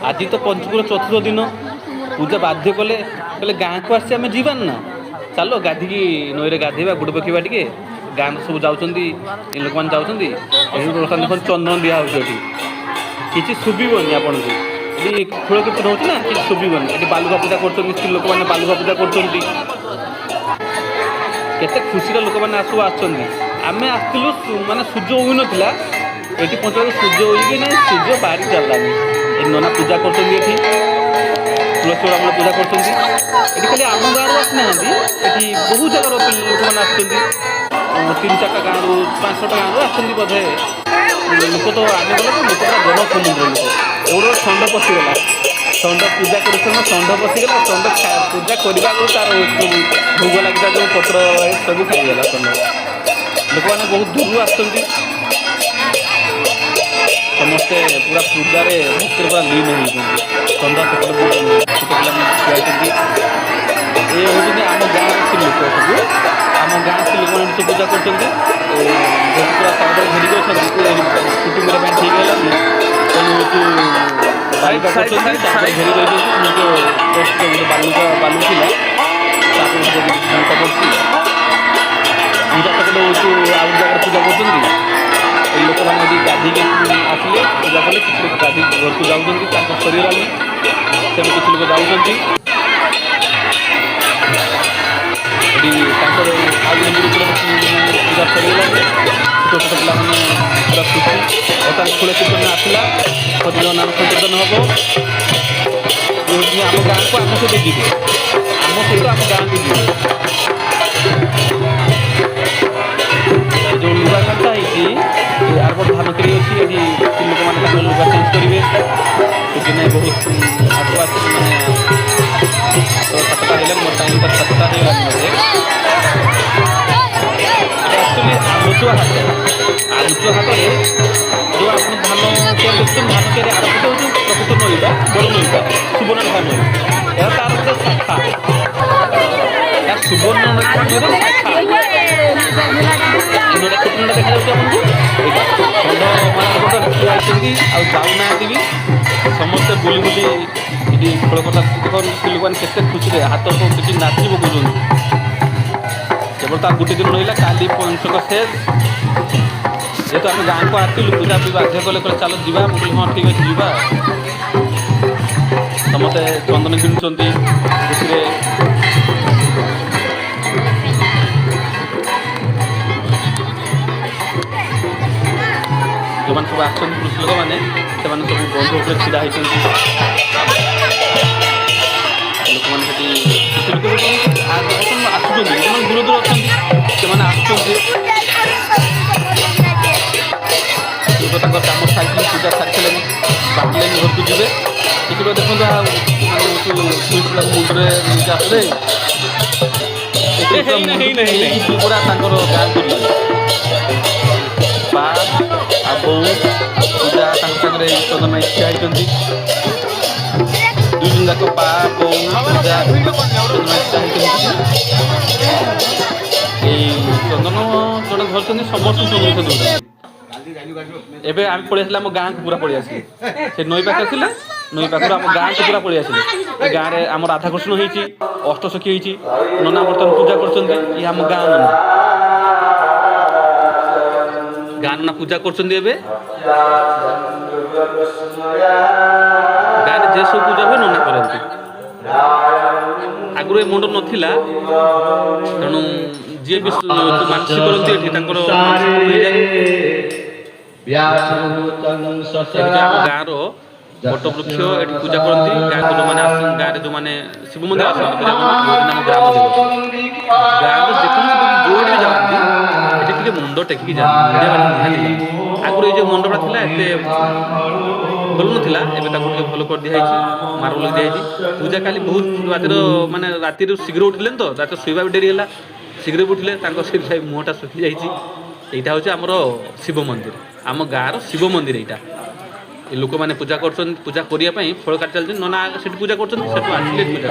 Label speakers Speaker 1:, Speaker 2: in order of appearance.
Speaker 1: आज तो पंचकुर चतुर्थ दिन पूजा बाध्य कले कहले गाँ को आसी आम जीवान ना चलो गाधिकी नईरे गाधेवा बुड़ पकेवा टे गाँ सब जाऊँ लोक मैंने जाऊँ देख चंदन दिया किसी शुभन आपन ये खोल कीर्तन होती ना कि शुभन ये बालुका पूजा कर स्त्री लोक मैंने बालुका पूजा करते खुशी लोक मैंने आसू आम आसलु मानने सूर्य उई नाला ये पहुँचा सूर्य उइकी ना सूर्य बाहरी चलानी ये नना पूजा कर तुलसी बड़ा पूजा कर खाली आम गाँव आसना ये बहुत जगार लोक मैंने आस 3-4टा गाँव 5-6टा गाँव आसती बोधे लोक तो आने गला तो लोक जन समुद्र लोक ओर षंड पशिगला षंड पूजा कर षंड पशिगला षंड पूजा करने को तार भोग लगे जो पत्र सब खाईगला षंड लोक मैंने बहुत दूर आसती समस्ते पूरा पूजा भक्ति पूरा लीन होती षंड छोट पिला ये हूँ आम गाँव स्त्री लोक सब आम गाँव स्त्री लोक मैंने पूजा कर पूरा सब घेरिक छुट्टी मेरा ठीक है घेरी रही बालुका बालू था पूजा सकते हूँ आउ जगह पूजा कर लोक मैंने गाधिक आसिले पूजा कले किसी लोग गाधी घर को जाऊँच शरीर से किसी लोग जाऊँच पूजा सरीगला छोट छोट पिला पूरा खुशी और खोल कीर्तन आसला प्रतिदिन नाम संकीर्तन हम ये आम गाँव को आम सहित जी आम सहित आम गाँव को जी जो लुगा कटा है आर धानकरी अच्छी ये लोक मैंने लुगा चेंज करेंगे से बहुत आगू आस मैंने तो 7टा है मोर टाइम पर 7टा है एक्चुअली आमुचुआ हाथ जो आप धान के धान के आरंभ हो प्रकृत नईटा बड़ नईटा सुवर्णरेखा नई यह तार गोटे शाखा सुवर्णरेखा नईर शाखा देखा जाऊँगी आपको षंड मानते गोटे ठिया जाऊना भी समस्ते बुली बुली ये खोल कथा स्त्री लोक मैंने केते खुशी हाथ को किसी नाची पकाउं केवल तार गोटे दिन रहा काली पंचक शेष जेहतु आम गाँव को आसलु पूजा भी बाध्य कले चलो जीवा मुझे हाँ ठीक अच्छे जीवा समस्ते चंदन किणुंट खुशी जो मैंने सब आसुच्च पुरुष लोक मैंने सब बंधु उपर ढड़ा होती लोक मैंने किसी लोग आसुच्च जो दूर दूर अच्छा से लोक कम सारी पूजा सारी बाटले घर को जी किसी लोग देखो मुंडे आसले पूरा गाँव को पूजा सागे चंदन माई ठिया होती 2 दिन जाक पा बो पूजा चंदन माई ठिया चंदन जोड़े धरते समस्त चंदन से एबे आम पलि आम गाँव को पूरा पलि आसिले से नई पाखे आसिले नई पाखर आम गाँव को पूरा पलि आसिले गाँव में आम राधाकृष्ण होती अष्टसखी होती नना बर्तमान पूजा कर आम गाँव गाँव ना पूजा कर गाँव जे सब पूजा हुए नना करती आगु मुंड नाला तेणु जी भी मानसिक करती गाँव बट वृक्ष ये पूजा करती गाँव जो मैंने गाँव में जो मैंने शिव मंदिर आसती ग्राम गाँव जो भी जाती ये मुंड टेकिक जाती आगुरी ये जो मंडपटा था एत भल नाला एवं भल कर दिखाई मार्बल दिखाई पूजा काली बहुत रातिर मानने राति शीघ्र उठिले तो रात शोवा भी डेरी है शीघ्र भी उठिले से मुहटा सुखी जाइए यहाँ हूँ आमर शिव मंदिर आम गाँव शिव मंदिर यहाँ लोक मैंने पूजा कर पूजा करने फल काट चलते नना से पूजा कर आसले पूजा